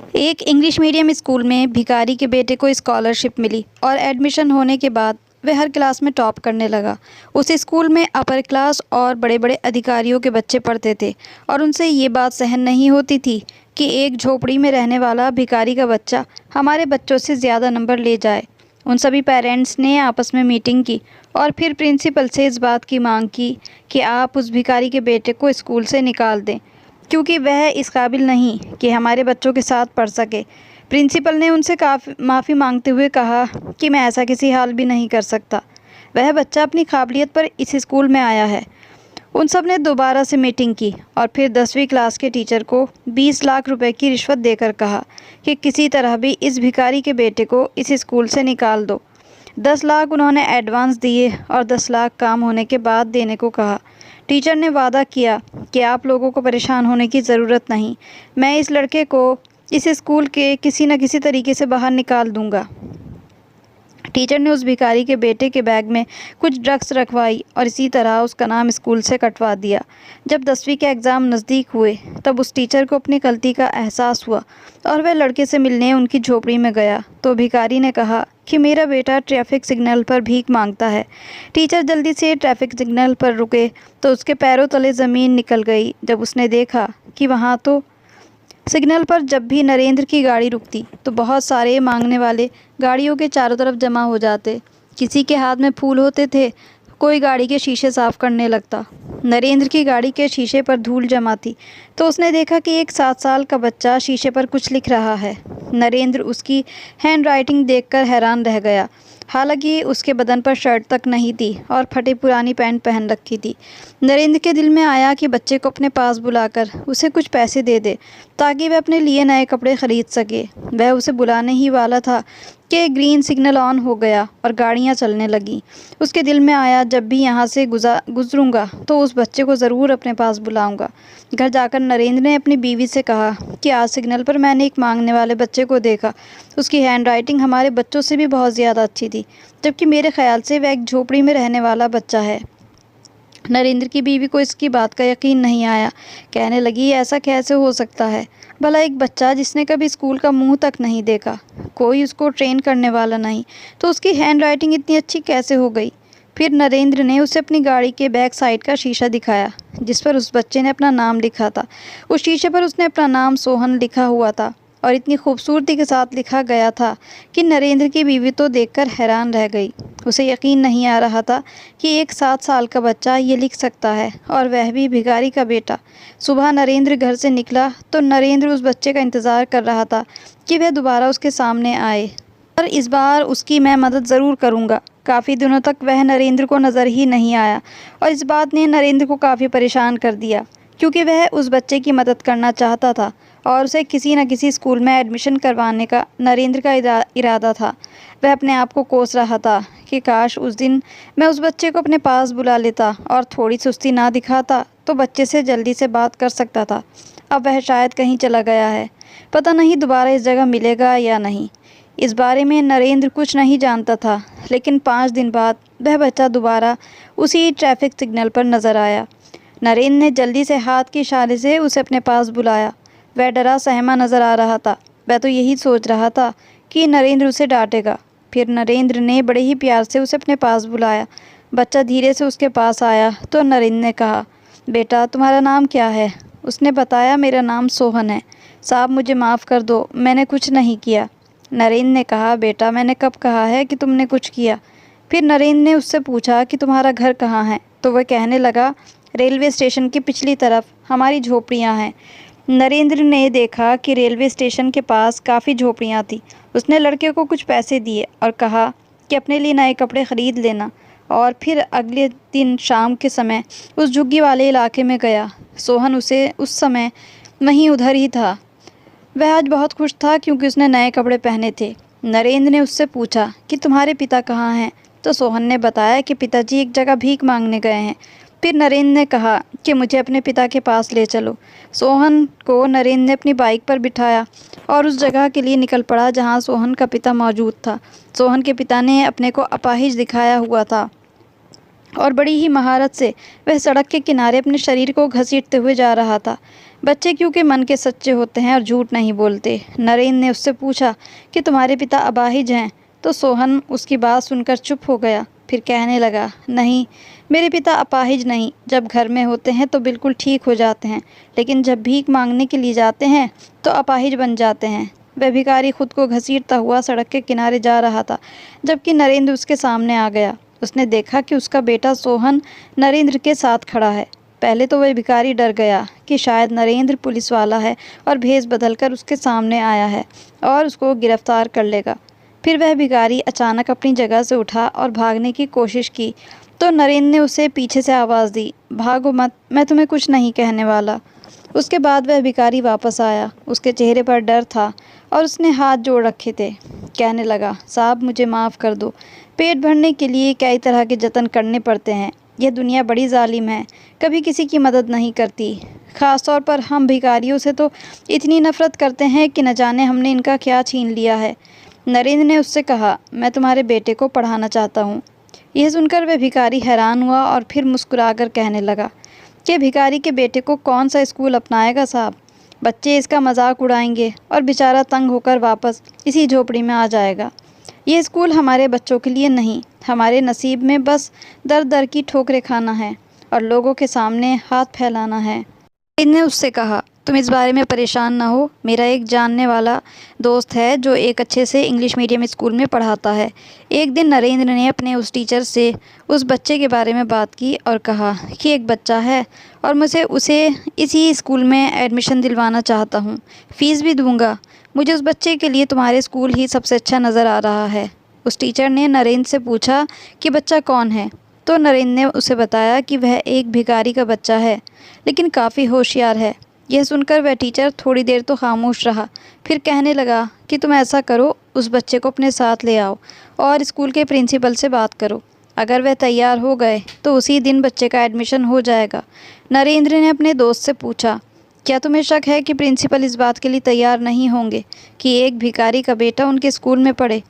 एक English medium school में भिखारी के बेटे को स्कॉलरशिप मिली और एडमिशन होने के बाद वह हर क्लास में टॉप करने लगा। उस स्कूल में अपर क्लास और बड़े बड़े अधिकारियों के बच्चे पढ़ते थे और उनसे ये बात सहन नहीं होती थी कि एक झोपड़ी में रहने वाला भिखारी का बच्चा हमारे बच्चों से ज़्यादा नंबर ले जाए। उन सभी पेरेंट्स ने आपस में मीटिंग की और फिर प्रिंसिपल से इस बात की मांग की कि आप उस भिखारी के बेटे को स्कूल से निकाल दें, क्योंकि वह इस काबिल नहीं कि हमारे बच्चों के साथ पढ़ सके। प्रिंसिपल ने उनसे माफ़ी मांगते हुए कहा कि मैं ऐसा किसी हाल भी नहीं कर सकता। वह बच्चा अपनी काबिलियत पर इस स्कूल में आया है। उन सब ने दोबारा से मीटिंग की और फिर 10वीं क्लास के टीचर को 20 लाख रुपए की रिश्वत देकर कहा कि किसी तरह भी इस भिखारी के बेटे को इस स्कूल से निकाल दो। 10 लाख उन्होंने एडवांस दिए और 10 लाख काम होने के बाद देने को कहा। टीचर ने वादा किया कि आप लोगों को परेशान होने की ज़रूरत नहीं, मैं इस लड़के को इस स्कूल के किसी न किसी तरीके से बाहर निकाल दूंगा। टीचर ने उस भिखारी के बेटे के बैग में कुछ ड्रग्स रखवाई और इसी तरह उसका नाम स्कूल से कटवा दिया। जब 10वीं के एग्ज़ाम नज़दीक हुए तब उस टीचर को अपनी गलती का एहसास हुआ और वह लड़के से मिलने उनकी झोपड़ी में गया तो भिखारी ने कहा कि मेरा बेटा ट्रैफिक सिग्नल पर भीख मांगता है। टीचर जल्दी से ट्रैफिक सिग्नल पर रुके तो उसके पैरों तले ज़मीन निकल गई जब उसने देखा कि वहाँ तो सिग्नल पर जब भी नरेंद्र की गाड़ी रुकती तो बहुत सारे मांगने वाले गाड़ियों के चारों तरफ जमा हो जाते। किसी के हाथ में फूल होते थे, कोई गाड़ी के शीशे साफ करने लगता। नरेंद्र की गाड़ी के शीशे पर धूल जमा थी तो उसने देखा कि एक 7 साल का बच्चा शीशे पर कुछ लिख रहा है। नरेंद्र उसकी हैंडराइटिंग देखकर हैरान रह गया। हालांकि उसके बदन पर शर्ट तक नहीं थी और फटी पुरानी पैंट पहन रखी थी। नरेंद्र के दिल में आया कि बच्चे को अपने पास बुलाकर उसे कुछ पैसे दे दे ताकि वह अपने लिए नए कपड़े खरीद सके। वह उसे बुलाने ही वाला था कि ग्रीन सिग्नल ऑन हो गया और गाड़ियां चलने लगीं। उसके दिल में आया जब भी यहाँ से गुजरूंगा तो उस बच्चे को ज़रूर अपने पास बुलाऊंगा। घर जाकर नरेंद्र ने अपनी बीवी से कहा कि आज सिग्नल पर मैंने एक मांगने वाले बच्चे को देखा। उसकी हैंडराइटिंग हमारे बच्चों से भी बहुत ज़्यादा अच्छी थी, जबकि मेरे ख्याल से वह एक झोपड़ी में रहने वाला बच्चा है। नरेंद्र की बीवी को इसकी बात का यकीन नहीं आया। कहने लगी, ऐसा कैसे हो सकता है? भला एक बच्चा जिसने कभी स्कूल का मुंह तक नहीं देखा, कोई उसको ट्रेन करने वाला नहीं, तो उसकी हैंडराइटिंग इतनी अच्छी कैसे हो गई? फिर नरेंद्र ने उसे अपनी गाड़ी के बैक साइड का शीशा दिखाया जिस पर उस बच्चे ने अपना नाम लिखा था। उस शीशे पर उसने अपना नाम सोहन लिखा हुआ था और इतनी खूबसूरती के साथ लिखा गया था कि नरेंद्र की बीवी तो देखकर हैरान रह गई। उसे यकीन नहीं आ रहा था कि एक 7 साल का बच्चा ये लिख सकता है, और वह भी भिखारी का बेटा। सुबह नरेंद्र घर से निकला तो नरेंद्र उस बच्चे का इंतज़ार कर रहा था कि वह दोबारा उसके सामने आए, पर इस बार उसकी मैं मदद ज़रूर करूँगा। काफ़ी दिनों तक वह नरेंद्र को नज़र ही नहीं आया और इस बात ने नरेंद्र को काफ़ी परेशान कर दिया, क्योंकि वह उस बच्चे की मदद करना चाहता था और उसे किसी न किसी स्कूल में एडमिशन करवाने का नरेंद्र का इरादा था। वह अपने आप को कोस रहा था कि काश उस दिन मैं उस बच्चे को अपने पास बुला लेता और थोड़ी सुस्ती ना दिखाता तो बच्चे से जल्दी से बात कर सकता था। अब वह शायद कहीं चला गया है, पता नहीं दोबारा इस जगह मिलेगा या नहीं। इस बारे में नरेंद्र कुछ नहीं जानता था, लेकिन 5 दिन बाद वह बच्चा दोबारा उसी ट्रैफिक सिग्नल पर नज़र आया। नरेंद्र ने जल्दी से हाथ के इशारे से उसे अपने पास बुलाया। वह डरा सहमा नज़र आ रहा था। वह तो यही सोच रहा था कि नरेंद्र उसे डांटेगा। फिर नरेंद्र ने बड़े ही प्यार से उसे अपने पास बुलाया। बच्चा धीरे से उसके पास आया तो नरेंद्र ने कहा, बेटा तुम्हारा नाम क्या है? उसने बताया, मेरा नाम सोहन है। साहब मुझे माफ़ कर दो, मैंने कुछ नहीं किया। नरेंद्र ने कहा, बेटा मैंने कब कहा है कि तुमने कुछ किया? फिर नरेंद्र ने उससे पूछा कि तुम्हारा घर कहाँ है? तो वह कहने लगा, रेलवे स्टेशन की पिछली तरफ हमारी झोपड़ियाँ हैं। नरेंद्र ने देखा कि रेलवे स्टेशन के पास काफ़ी झोपड़ियाँ थी। उसने लड़के को कुछ पैसे दिए और कहा कि अपने लिए नए कपड़े ख़रीद लेना, और फिर अगले दिन शाम के समय उस झुग्गी वाले इलाके में गया। सोहन उसे उस समय वहीं उधर ही था। वह आज बहुत खुश था क्योंकि उसने नए कपड़े पहने थे। नरेंद्र ने उससे पूछा कि तुम्हारे पिता कहाँ हैं? तो सोहन ने बताया कि पिताजी एक जगह भीख मांगने गए हैं। फिर नरेंद्र ने कहा कि मुझे अपने पिता के पास ले चलो। सोहन को नरेंद्र ने अपनी बाइक पर बिठाया और उस जगह के लिए निकल पड़ा जहां सोहन का पिता मौजूद था। सोहन के पिता ने अपने को अपाहिज दिखाया हुआ था और बड़ी ही महारत से वह सड़क के किनारे अपने शरीर को घसीटते हुए जा रहा था। बच्चे क्योंकि मन के सच्चे होते हैं और झूठ नहीं बोलते। नरेंद्र ने उससे पूछा कि तुम्हारे पिता अपाहिज हैं? तो सोहन उसकी बात सुनकर चुप हो गया। फिर कहने लगा, नहीं, मेरे पिता अपाहिज नहीं। जब घर में होते हैं तो बिल्कुल ठीक हो जाते हैं, लेकिन जब भीख मांगने के लिए जाते हैं तो अपाहिज बन जाते हैं। वह भिखारी खुद को घसीटता हुआ सड़क के किनारे जा रहा था, जबकि नरेंद्र उसके सामने आ गया। उसने देखा कि उसका बेटा सोहन नरेंद्र के साथ खड़ा है। पहले तो वह भिखारी डर गया कि शायद नरेंद्र पुलिस वाला है और भेष बदलकर उसके सामने आया है और उसको गिरफ्तार कर लेगा। फिर वह भिखारी अचानक अपनी जगह से उठा और भागने की कोशिश की, तो नरेंद्र ने उसे पीछे से आवाज़ दी, भागो मत, मैं तुम्हें कुछ नहीं कहने वाला। उसके बाद वह भिखारी वापस आया। उसके चेहरे पर डर था और उसने हाथ जोड़ रखे थे। कहने लगा, साहब मुझे माफ़ कर दो। पेट भरने के लिए कई तरह के जतन करने पड़ते हैं। यह दुनिया बड़ी जालिम है, कभी किसी की मदद नहीं करती। ख़ास तौर पर हम भिखारियों से तो इतनी नफ़रत करते हैं कि न जाने हमने इनका क्या छीन लिया है। नरेंद्र ने उससे कहा, मैं तुम्हारे बेटे को पढ़ाना चाहता हूँ। यह सुनकर वह भिखारी हैरान हुआ और फिर मुस्कुराकर कहने लगा कि भिखारी के बेटे को कौन सा स्कूल अपनाएगा साहब? बच्चे इसका मजाक उड़ाएंगे और बेचारा तंग होकर वापस इसी झोपड़ी में आ जाएगा। ये स्कूल हमारे बच्चों के लिए नहीं, हमारे नसीब में बस दर दर की ठोकरें खाना है और लोगों के सामने हाथ फैलाना है। ने उससे कहा, तुम इस बारे में परेशान ना हो। मेरा एक जानने वाला दोस्त है जो एक अच्छे से इंग्लिश मीडियम स्कूल में पढ़ाता है। एक दिन नरेंद्र ने अपने उस टीचर से उस बच्चे के बारे में बात की और कहा कि एक बच्चा है और मुझे उसे इसी स्कूल में एडमिशन दिलवाना चाहता हूँ। फ़ीस भी दूँगा। मुझे उस बच्चे के लिए तुम्हारे स्कूल ही सबसे अच्छा नज़र आ रहा है। उस टीचर ने नरेंद्र से पूछा कि बच्चा कौन है, तो नरेंद्र ने उसे बताया कि वह एक भिखारी का बच्चा है, लेकिन काफ़ी होशियार है। यह सुनकर वह टीचर थोड़ी देर तो खामोश रहा, फिर कहने लगा कि तुम ऐसा करो, उस बच्चे को अपने साथ ले आओ और स्कूल के प्रिंसिपल से बात करो। अगर वह तैयार हो गए तो उसी दिन बच्चे का एडमिशन हो जाएगा। नरेंद्र ने अपने दोस्त से पूछा, क्या तुम्हें शक है कि प्रिंसिपल इस बात के लिए तैयार नहीं होंगे कि एक भिखारी का बेटा उनके स्कूल में पढ़े?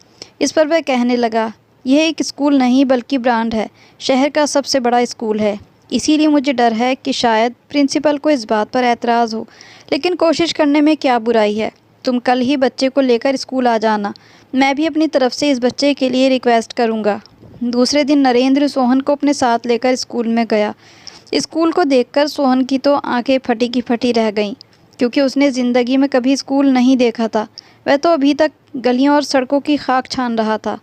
इस पर वह कहने लगा, यह एक स्कूल नहीं बल्कि ब्रांड है, शहर का सबसे बड़ा स्कूल है। इसीलिए मुझे डर है कि शायद प्रिंसिपल को इस बात पर एतराज़ हो, लेकिन कोशिश करने में क्या बुराई है। तुम कल ही बच्चे को लेकर स्कूल आ जाना। मैं भी अपनी तरफ से इस बच्चे के लिए रिक्वेस्ट करूँगा। दूसरे दिन नरेंद्र सोहन को अपने साथ लेकर स्कूल में गया। स्कूल को देखकर सोहन की तो आंखें फटी की फटी रह गईं, क्योंकि उसने ज़िंदगी में कभी स्कूल नहीं देखा था। वह तो अभी तक गलियों और सड़कों की खाक छान रहा था।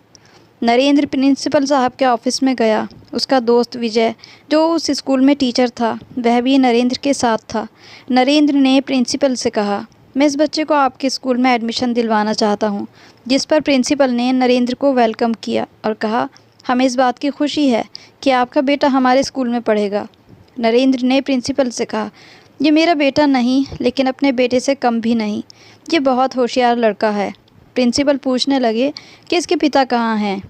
नरेंद्र प्रिंसिपल साहब के ऑफिस में गया। उसका दोस्त विजय, जो उस स्कूल में टीचर था, वह भी नरेंद्र के साथ था। नरेंद्र ने प्रिंसिपल से कहा, मैं इस बच्चे को आपके स्कूल में एडमिशन दिलवाना चाहता हूँ। जिस पर प्रिंसिपल ने नरेंद्र को वेलकम किया और कहा, हमें इस बात की खुशी है कि आपका बेटा हमारे स्कूल में पढ़ेगा। नरेंद्र ने प्रिंसिपल से कहा, ये मेरा बेटा नहीं, लेकिन अपने बेटे से कम भी नहीं। ये बहुत होशियार लड़का है। प्रिंसिपल पूछने लगे कि इसके पिता कहाँ हैं।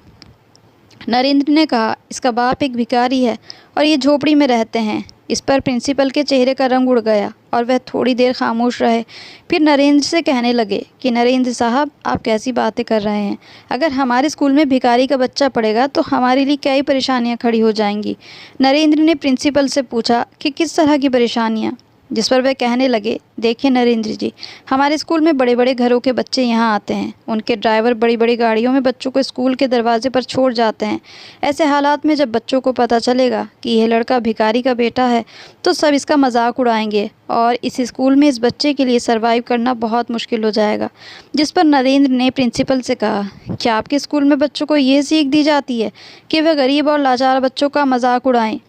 नरेंद्र ने कहा, इसका बाप एक भिखारी है और ये झोपड़ी में रहते हैं। इस पर प्रिंसिपल के चेहरे का रंग उड़ गया और वह थोड़ी देर खामोश रहे। फिर नरेंद्र से कहने लगे कि नरेंद्र साहब, आप कैसी बातें कर रहे हैं? अगर हमारे स्कूल में भिखारी का बच्चा पढ़ेगा तो हमारे लिए कई परेशानियां खड़ी हो जाएंगी। नरेंद्र ने प्रिंसिपल से पूछा कि किस तरह की परेशानियां? जिस पर वह कहने लगे, देखिए नरेंद्र जी, हमारे स्कूल में बड़े बड़े घरों के बच्चे यहाँ आते हैं। उनके ड्राइवर बड़ी बड़ी गाड़ियों में बच्चों को स्कूल के दरवाजे पर छोड़ जाते हैं। ऐसे हालात में जब बच्चों को पता चलेगा कि यह लड़का भिखारी का बेटा है तो सब इसका मजाक उड़ाएंगे और इस स्कूल में इस बच्चे के लिए सर्वाइव करना बहुत मुश्किल हो जाएगा। जिस पर नरेंद्र ने प्रिंसिपल से कहा, क्या आपके स्कूल में बच्चों को ये सीख दी जाती है कि वह गरीब और लाचार बच्चों का मजाक उड़ाएं?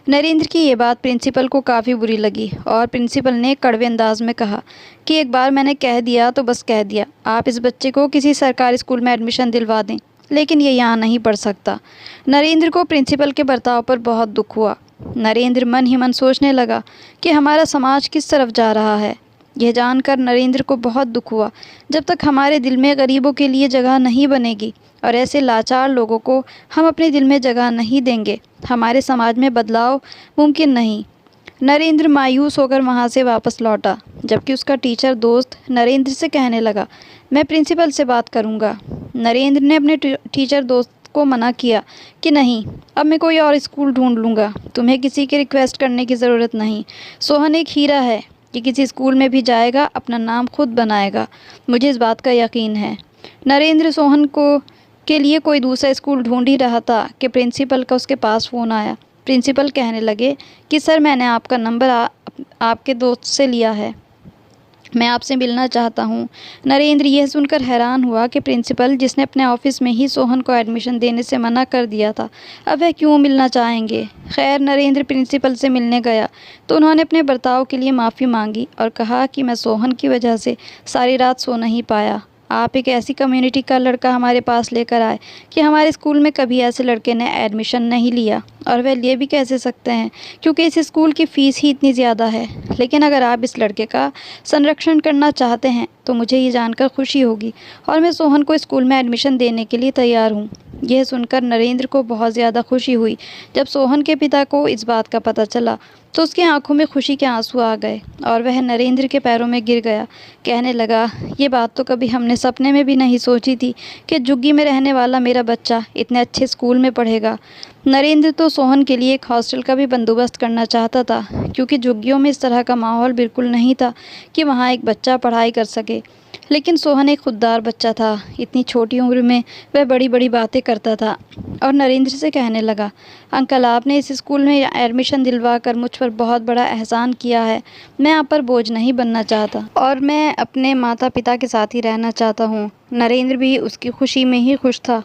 नरेंद्र की ये बात प्रिंसिपल को काफ़ी बुरी लगी और प्रिंसिपल ने कड़वे अंदाज में कहा कि एक बार मैंने कह दिया तो बस कह दिया। आप इस बच्चे को किसी सरकारी स्कूल में एडमिशन दिलवा दें, लेकिन ये यहाँ नहीं पढ़ सकता। नरेंद्र को प्रिंसिपल के बर्ताव पर बहुत दुख हुआ। नरेंद्र मन ही मन सोचने लगा कि हमारा समाज किस तरफ जा रहा है। यह जानकर नरेंद्र को बहुत दुख हुआ। जब तक हमारे दिल में गरीबों के लिए जगह नहीं बनेगी और ऐसे लाचार लोगों को हम अपने दिल में जगह नहीं देंगे, हमारे समाज में बदलाव मुमकिन नहीं। नरेंद्र मायूस होकर वहाँ से वापस लौटा, जबकि उसका टीचर दोस्त नरेंद्र से कहने लगा, मैं प्रिंसिपल से बात करूँगा। नरेंद्र ने अपने टीचर दोस्त को मना किया कि नहीं, अब मैं कोई और स्कूल ढूंढ लूँगा। तुम्हें किसी की रिक्वेस्ट करने की ज़रूरत नहीं। सोहन एक हीरा है। कि किसी स्कूल में भी जाएगा अपना नाम खुद बनाएगा। मुझे इस बात का यकीन है। नरेंद्र सोहन को के लिए कोई दूसरा स्कूल ढूंढ ही रहा था कि प्रिंसिपल का उसके पास फ़ोन आया। प्रिंसिपल कहने लगे कि सर, मैंने आपका नंबर आपके दोस्त से लिया है, मैं आपसे मिलना चाहता हूँ। नरेंद्र यह सुनकर हैरान हुआ कि प्रिंसिपल, जिसने अपने ऑफिस में ही सोहन को एडमिशन देने से मना कर दिया था, अब वह क्यों मिलना चाहेंगे। खैर, नरेंद्र प्रिंसिपल से मिलने गया तो उन्होंने अपने बर्ताव के लिए माफ़ी मांगी और कहा कि मैं सोहन की वजह से सारी रात सो नहीं पाया। आप एक ऐसी कम्युनिटी का लड़का हमारे पास लेकर आए कि हमारे स्कूल में कभी ऐसे लड़के ने एडमिशन नहीं लिया, और वह ले भी कैसे सकते हैं क्योंकि इस स्कूल की फ़ीस ही इतनी ज़्यादा है। लेकिन अगर आप इस लड़के का संरक्षण करना चाहते हैं तो मुझे ये जानकर खुशी होगी और मैं सोहन को स्कूल में एडमिशन देने के लिए तैयार हूँ। यह सुनकर नरेंद्र को बहुत ज़्यादा खुशी हुई। जब सोहन के पिता को इस बात का पता चला तो उसकी आंखों में खुशी के आंसू आ गए और वह नरेंद्र के पैरों में गिर गया। कहने लगा, ये बात तो कभी हमने सपने में भी नहीं सोची थी कि झुग्गी में रहने वाला मेरा बच्चा इतने अच्छे स्कूल में पढ़ेगा। नरेंद्र तो सोहन के लिए एक हॉस्टल का भी बंदोबस्त करना चाहता था क्योंकि झुग्गियों में इस तरह का माहौल बिल्कुल नहीं था कि वहाँ एक बच्चा पढ़ाई कर सके। लेकिन सोहन एक खुददार बच्चा था। इतनी छोटी उम्र में वह बड़ी बड़ी बातें करता था और नरेंद्र से कहने लगा, अंकल, आपने इस स्कूल में एडमिशन दिलवा कर मुझ पर बहुत बड़ा एहसान किया है। मैं आप पर बोझ नहीं बनना चाहता और मैं अपने माता पिता के साथ ही रहना चाहता हूँ। नरेंद्र भी उसकी खुशी में ही खुश था।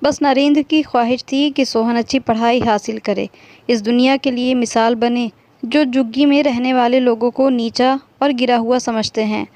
बस नरेंद्र की ख्वाहिश थी कि सोहन अच्छी पढ़ाई हासिल करे, इस दुनिया के लिए मिसाल बने जो झुग्गी में रहने वाले लोगों को नीचा और गिरा हुआ समझते हैं।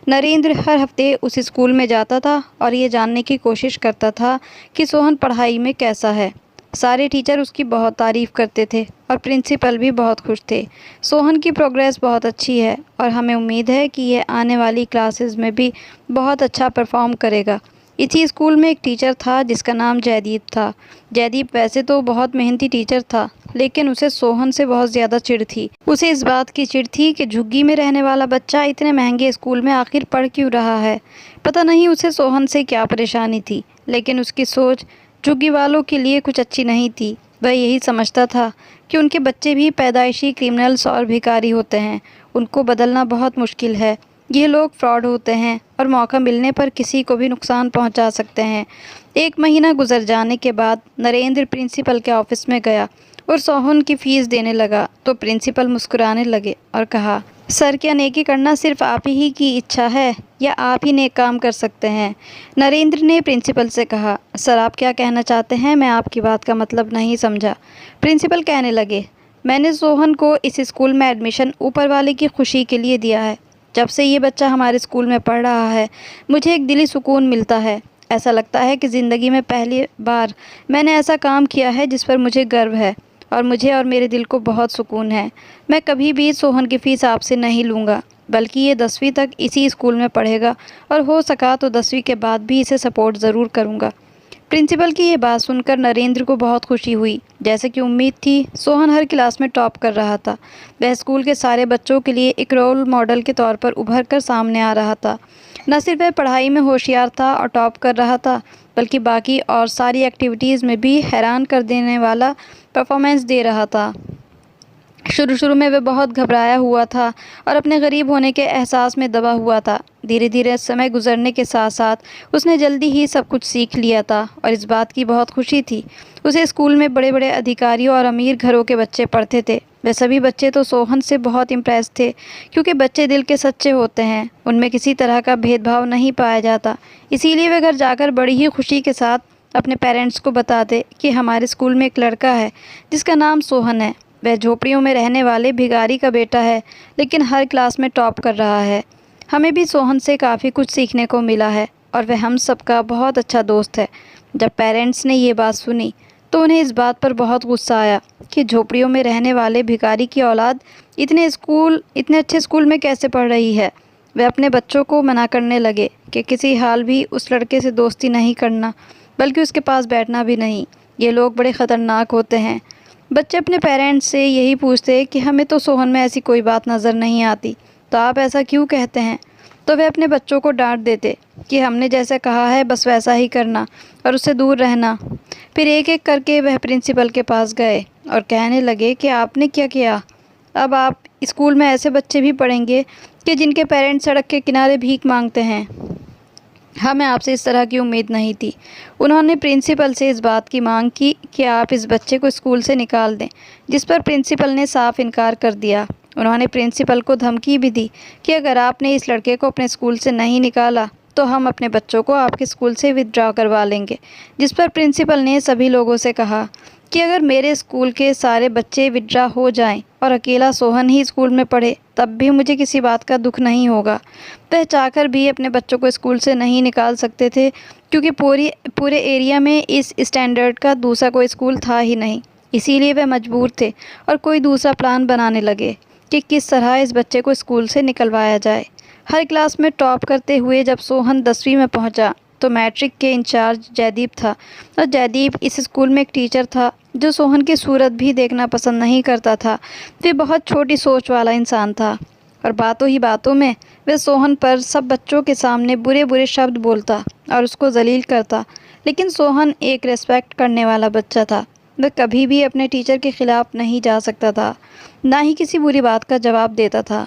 नरेंद्र हर हफ्ते उस स्कूल में जाता था और ये जानने की कोशिश करता था कि सोहन पढ़ाई में कैसा है। सारे टीचर उसकी बहुत तारीफ़ करते थे और प्रिंसिपल भी बहुत खुश थे। सोहन की प्रोग्रेस बहुत अच्छी है और हमें उम्मीद है कि यह आने वाली क्लासेस में भी बहुत अच्छा परफॉर्म करेगा। इसी स्कूल में एक टीचर था जिसका नाम जयदीप था। जयदीप वैसे तो बहुत मेहनती टीचर था, लेकिन उसे सोहन से बहुत ज़्यादा चिढ़ थी। उसे इस बात की चिढ़ थी कि झुग्गी में रहने वाला बच्चा इतने महंगे स्कूल में आखिर पढ़ क्यों रहा है। पता नहीं उसे सोहन से क्या परेशानी थी, लेकिन उसकी सोच झुग्गी वालों के लिए कुछ अच्छी नहीं थी। वह यही समझता था कि उनके बच्चे भी पैदाइशी क्रिमिनल्स और भिखारी होते हैं, उनको बदलना बहुत मुश्किल है। ये लोग फ्रॉड होते हैं और मौका मिलने पर किसी को भी नुकसान पहुंचा सकते हैं। 1 महीना गुजर जाने के बाद नरेंद्र प्रिंसिपल के ऑफिस में गया और सोहन की फ़ीस देने लगा तो प्रिंसिपल मुस्कुराने लगे और कहा, सर, क्या नेकी करना सिर्फ आप ही की इच्छा है या आप ही नेक काम कर सकते हैं। नरेंद्र ने प्रिंसिपल से कहा, सर, आप क्या कहना चाहते हैं, मैं आपकी बात का मतलब नहीं समझा। प्रिंसिपल कहने लगे, मैंने सोहन को इस स्कूल में एडमिशन ऊपर वाले की खुशी के लिए दिया है। जब से ये बच्चा हमारे स्कूल में पढ़ रहा है मुझे एक दिली सुकून मिलता है। ऐसा लगता है कि ज़िंदगी में पहली बार मैंने ऐसा काम किया है जिस पर मुझे गर्व है और मुझे और मेरे दिल को बहुत सुकून है। मैं कभी भी सोहन की फ़ीस आपसे नहीं लूँगा, बल्कि ये 10वीं तक इसी स्कूल में पढ़ेगा और हो सका तो 10वीं के बाद भी इसे सपोर्ट ज़रूर करूँगा। प्रिंसिपल की ये बात सुनकर नरेंद्र को बहुत खुशी हुई। जैसे कि उम्मीद थी, सोहन हर क्लास में टॉप कर रहा था। वह स्कूल के सारे बच्चों के लिए एक रोल मॉडल के तौर पर उभर कर सामने आ रहा था। न सिर्फ वह पढ़ाई में होशियार था और टॉप कर रहा था, बल्कि बाकी और सारी एक्टिविटीज़ में भी हैरान कर देने वाला परफॉर्मेंस दे रहा था। शुरू में वह बहुत घबराया हुआ था और अपने गरीब होने के एहसास में दबा हुआ था। धीरे धीरे समय गुजरने के साथ साथ उसने जल्दी ही सब कुछ सीख लिया था और इस बात की बहुत खुशी थी। उसे स्कूल में बड़े बड़े अधिकारियों और अमीर घरों के बच्चे पढ़ते थे। वे सभी बच्चे तो सोहन से बहुत इम्प्रेस थे क्योंकि बच्चे दिल के सच्चे होते हैं, उनमें किसी तरह का भेदभाव नहीं पाया जाता। इसीलिए वे घर जाकर बड़ी ही खुशी के साथ अपने पेरेंट्स को बताते कि हमारे स्कूल में एक लड़का है जिसका नाम सोहन है। वह झोपड़ियों में रहने वाले भिखारी का बेटा है, लेकिन हर क्लास में टॉप कर रहा है। हमें भी सोहन से काफ़ी कुछ सीखने को मिला है और वह हम सबका बहुत अच्छा दोस्त है। जब पेरेंट्स ने ये बात सुनी तो उन्हें इस बात पर बहुत गुस्सा आया कि झोपड़ियों में रहने वाले भिखारी की औलाद इतने अच्छे स्कूल में कैसे पढ़ रही है। वे अपने बच्चों को मना करने लगे कि किसी हाल भी उस लड़के से दोस्ती नहीं करना, बल्कि उसके पास बैठना भी नहीं। ये लोग बड़े ख़तरनाक होते हैं। बच्चे अपने पेरेंट्स से यही पूछते कि हमें तो सोहन में ऐसी कोई बात नज़र नहीं आती, तो आप ऐसा क्यों कहते हैं। तो वे अपने बच्चों को डांट देते कि हमने जैसा कहा है बस वैसा ही करना और उससे दूर रहना। फिर एक एक करके वह प्रिंसिपल के पास गए और कहने लगे कि आपने क्या किया। अब आप स्कूल में ऐसे बच्चे भी पढ़ेंगे कि जिनके पेरेंट्स सड़क के किनारे भीख मांगते हैं। हमें आपसे इस तरह की उम्मीद नहीं थी। उन्होंने प्रिंसिपल से इस बात की मांग की कि आप इस बच्चे को स्कूल से निकाल दें, जिस पर प्रिंसिपल ने साफ इनकार कर दिया। उन्होंने प्रिंसिपल को धमकी भी दी कि अगर आपने इस लड़के को अपने स्कूल से नहीं निकाला तो हम अपने बच्चों को आपके स्कूल से विथड्रॉ करवा लेंगे। जिस पर प्रिंसिपल ने सभी लोगों से कहा कि अगर मेरे स्कूल के सारे बच्चे विथड्रॉ हो जाएं और अकेला सोहन ही स्कूल में पढ़े तब भी मुझे किसी बात का दुख नहीं होगा। वह चाहकर भी अपने बच्चों को स्कूल से नहीं निकाल सकते थे, क्योंकि पूरे एरिया में इस स्टैंडर्ड का दूसरा कोई स्कूल था ही नहीं। इसीलिए वह मजबूर थे और कोई दूसरा प्लान बनाने लगे कि किस तरह इस बच्चे को स्कूल से निकलवाया जाए। हर क्लास में टॉप करते हुए जब सोहन 10वीं में पहुंचा तो मैट्रिक के इंचार्ज जयदीप था, और जयदीप इस स्कूल में एक टीचर था जो सोहन की सूरत भी देखना पसंद नहीं करता था। वह बहुत छोटी सोच वाला इंसान था और बातों ही बातों में वह सोहन पर सब बच्चों के सामने बुरे बुरे शब्द बोलता और उसको जलील करता। लेकिन सोहन एक रेस्पेक्ट करने वाला बच्चा था। वह कभी भी अपने टीचर के खिलाफ नहीं जा सकता था, ना ही किसी बुरी बात का जवाब देता था।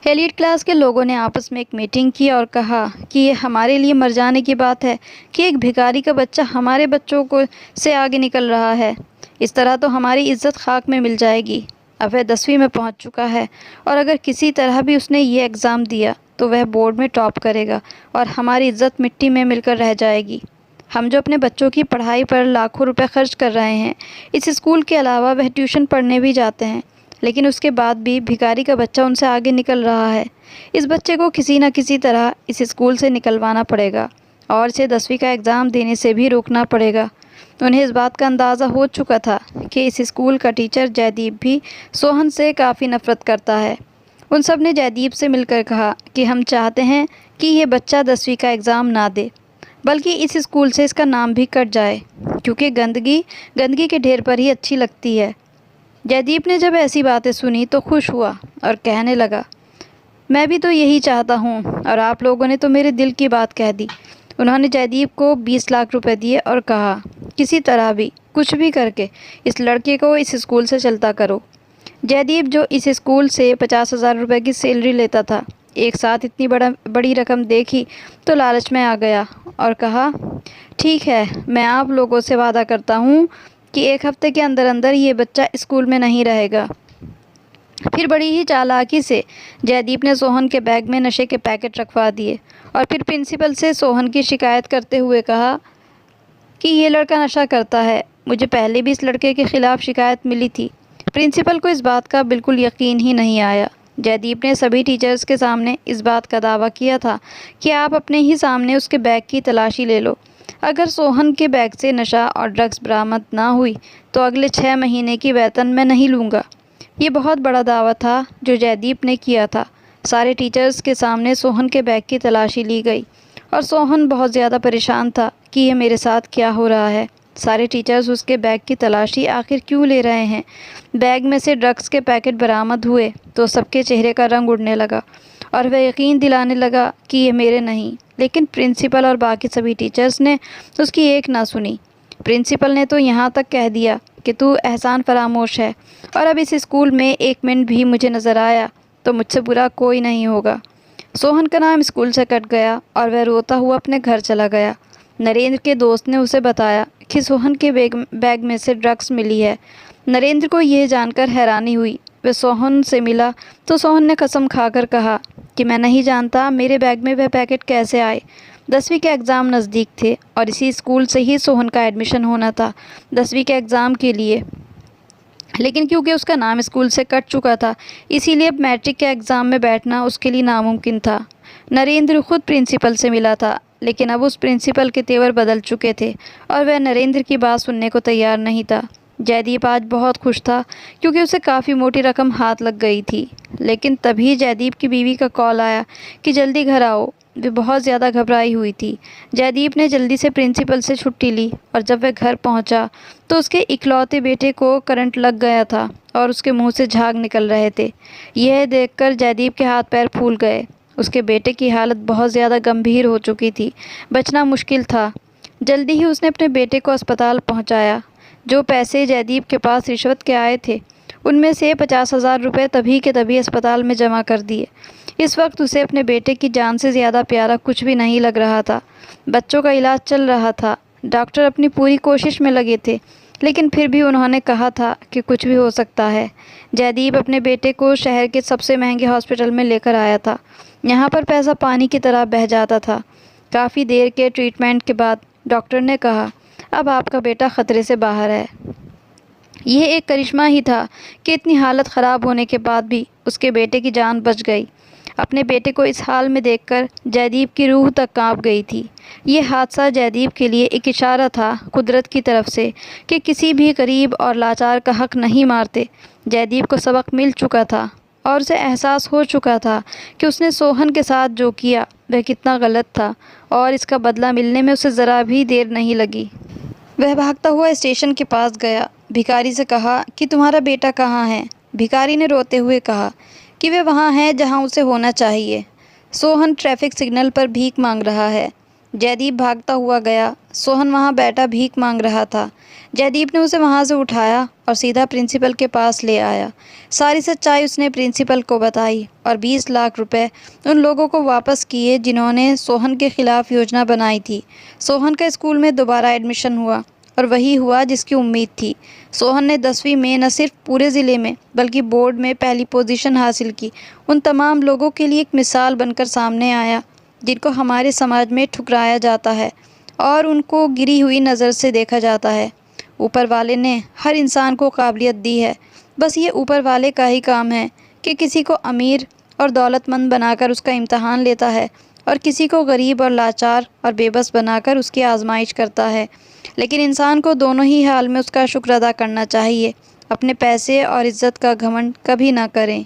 एलीट क्लास के लोगों ने आपस में एक मीटिंग की और कहा कि ये हमारे लिए मर जाने की बात है कि एक भिखारी का बच्चा हमारे बच्चों को से आगे निकल रहा है। इस तरह तो हमारी इज्जत खाक में मिल जाएगी। अब वह 10वीं में पहुंच चुका है और अगर किसी तरह भी उसने ये एग्ज़ाम दिया तो वह बोर्ड में टॉप करेगा और हमारी इज्जत मिट्टी में मिलकर रह जाएगी। हम जो अपने बच्चों की पढ़ाई पर लाखों रुपए खर्च कर रहे हैं, इस स्कूल के अलावा वह ट्यूशन पढ़ने भी जाते हैं, लेकिन उसके बाद भी भिखारी का बच्चा उनसे आगे निकल रहा है। इस बच्चे को किसी न किसी तरह इस स्कूल से निकलवाना पड़ेगा और इसे 10वीं का एग्ज़ाम देने से भी रोकना पड़ेगा। उन्हें इस बात का अंदाज़ा हो चुका था कि इस स्कूल का टीचर जयदीप भी सोहन से काफ़ी नफ़रत करता है। उन सब ने जयदीप से मिलकर कहा कि हम चाहते हैं कि ये बच्चा 10वीं का एग्ज़ाम ना दे, बल्कि इस स्कूल से इसका नाम भी कट जाए, क्योंकि गंदगी के ढेर पर ही अच्छी लगती है। जयदीप ने जब ऐसी बातें सुनी तो खुश हुआ और कहने लगा, मैं भी तो यही चाहता हूँ और आप लोगों ने तो मेरे दिल की बात कह दी। उन्होंने जयदीप को 20 लाख रुपए दिए और कहा, किसी तरह भी कुछ भी करके इस लड़के को इस स्कूल से चलता करो। जयदीप जो इस स्कूल से 50,000 रुपये की सैलरी लेता था, एक साथ इतनी बड़ी रकम देखी तो लालच में आ गया और कहा, ठीक है, मैं आप लोगों से वादा करता हूँ कि 1 हफ्ते के अंदर अंदर ये बच्चा स्कूल में नहीं रहेगा। फिर बड़ी ही चालाकी से जयदीप ने सोहन के बैग में नशे के पैकेट रखवा दिए और फिर प्रिंसिपल से सोहन की शिकायत करते हुए कहा कि ये लड़का नशा करता है। मुझे पहले भी इस लड़के के ख़िलाफ़ शिकायत मिली थी। प्रिंसिपल को इस बात का बिल्कुल यकीन ही नहीं आया। जयदीप ने सभी टीचर्स के सामने इस बात का दावा किया था कि आप अपने ही सामने उसके बैग की तलाशी ले लो। अगर सोहन के बैग से नशा और ड्रग्स बरामद ना हुई तो अगले 6 महीने की वेतन मैं नहीं लूँगा। ये बहुत बड़ा दावा था जो जयदीप ने किया था। सारे टीचर्स के सामने सोहन के बैग की तलाशी ली गई और सोहन बहुत ज़्यादा परेशान था कि ये मेरे साथ क्या हो रहा है। सारे टीचर्स उसके बैग की तलाशी आखिर क्यों ले रहे हैं। बैग में से ड्रग्स के पैकेट बरामद हुए तो सबके चेहरे का रंग उड़ने लगा और वह यकीन दिलाने लगा कि ये मेरे नहीं। लेकिन प्रिंसिपल और बाकी सभी टीचर्स ने उसकी एक ना सुनी। प्रिंसिपल ने तो यहाँ तक कह दिया कि तू एहसान फरामोश है और अब इस स्कूल में 1 मिनट भी मुझे नज़र आया तो मुझसे बुरा कोई नहीं होगा। सोहन का नाम स्कूल से कट गया और वह रोता हुआ अपने घर चला गया। नरेंद्र के दोस्त ने उसे बताया कि सोहन के बैग में से ड्रग्स मिली है। नरेंद्र को यह जानकर हैरानी हुई। वह सोहन से मिला तो सोहन ने कसम खाकर कहा कि मैं नहीं जानता मेरे बैग में वह पैकेट कैसे आए। 10वीं के एग्ज़ाम नज़दीक थे और इसी स्कूल से ही सोहन का एडमिशन होना था 10वीं के एग्ज़ाम के लिए, लेकिन क्योंकि उसका नाम स्कूल से कट चुका था इसीलिए अब मैट्रिक के एग्ज़ाम में बैठना उसके लिए नामुमकिन था। नरेंद्र खुद प्रिंसिपल से मिला था, लेकिन अब उस प्रिंसिपल के तेवर बदल चुके थे और वह नरेंद्र की बात सुनने को तैयार नहीं था। जयदीप आज बहुत खुश था क्योंकि उसे काफ़ी मोटी रकम हाथ लग गई थी। लेकिन तभी जयदीप की बीवी का कॉल आया कि जल्दी घर आओ। वे बहुत ज़्यादा घबराई हुई थी। जयदीप ने जल्दी से प्रिंसिपल से छुट्टी ली और जब वह घर पहुंचा तो उसके इकलौते बेटे को करंट लग गया था और उसके मुंह से झाग निकल रहे थे। यह देखकर जयदीप के हाथ पैर फूल गए। उसके बेटे की हालत बहुत ज़्यादा गंभीर हो चुकी थी, बचना मुश्किल था। जल्दी ही उसने अपने बेटे को अस्पताल पहुंचाया। जो पैसे जयदीप के पास रिश्वत के आए थे उनमें से 50,000 रुपये तभी के तभी अस्पताल में जमा कर दिए। इस वक्त उसे अपने बेटे की जान से ज़्यादा प्यारा कुछ भी नहीं लग रहा था। बच्चों का इलाज चल रहा था, डॉक्टर अपनी पूरी कोशिश में लगे थे, लेकिन फिर भी उन्होंने कहा था कि कुछ भी हो सकता है। जयदीप अपने बेटे को शहर के सबसे महंगे हॉस्पिटल में लेकर आया था। यहाँ पर पैसा पानी की तरह बह जाता था। काफ़ी देर के ट्रीटमेंट के बाद डॉक्टर ने कहा, अब आपका बेटा ख़तरे से बाहर है। यह एक करिश्मा ही था कि इतनी हालत ख़राब होने के बाद भी उसके बेटे की जान बच गई। अपने बेटे को इस हाल में देखकर जयदीप की रूह तक कांप गई थी। ये हादसा जयदीप के लिए एक इशारा था कुदरत की तरफ से कि किसी भी गरीब और लाचार का हक नहीं मारते। जयदीप को सबक मिल चुका था और उसे एहसास हो चुका था कि उसने सोहन के साथ जो किया वह कितना गलत था, और इसका बदला मिलने में उसे ज़रा भी देर नहीं लगी। वह भागता हुआ स्टेशन के पास गया। भिखारी से कहा कि तुम्हारा बेटा कहाँ है? भिखारी ने रोते हुए कहा कि वे वहाँ है जहाँ उसे होना चाहिए। सोहन ट्रैफिक सिग्नल पर भीख मांग रहा है। जयदीप भागता हुआ गया। सोहन वहाँ बैठा भीख मांग रहा था। जयदीप ने उसे वहाँ से उठाया और सीधा प्रिंसिपल के पास ले आया। सारी सच्चाई उसने प्रिंसिपल को बताई और 20 लाख रुपए उन लोगों को वापस किए जिन्होंने सोहन के खिलाफ योजना बनाई थी। सोहन का स्कूल में दोबारा एडमिशन हुआ और वही हुआ जिसकी उम्मीद थी। सोहन ने 10वीं में न सिर्फ पूरे ज़िले में बल्कि बोर्ड में पहली पोजीशन हासिल की। उन तमाम लोगों के लिए एक मिसाल बनकर सामने आया जिनको हमारे समाज में ठुकराया जाता है और उनको गिरी हुई नज़र से देखा जाता है। ऊपर वाले ने हर इंसान को काबिलियत दी है, बस ये ऊपर वाले का ही काम है कि किसी को अमीर और दौलतमंद बनाकर उसका इम्तहान लेता है और किसी को गरीब और लाचार और बेबस बनाकर उसकी आजमाइश करता है। लेकिन इंसान को दोनों ही हाल में उसका शुक्र अदा करना चाहिए। अपने पैसे और इज़्ज़त का घमंड कभी ना करें।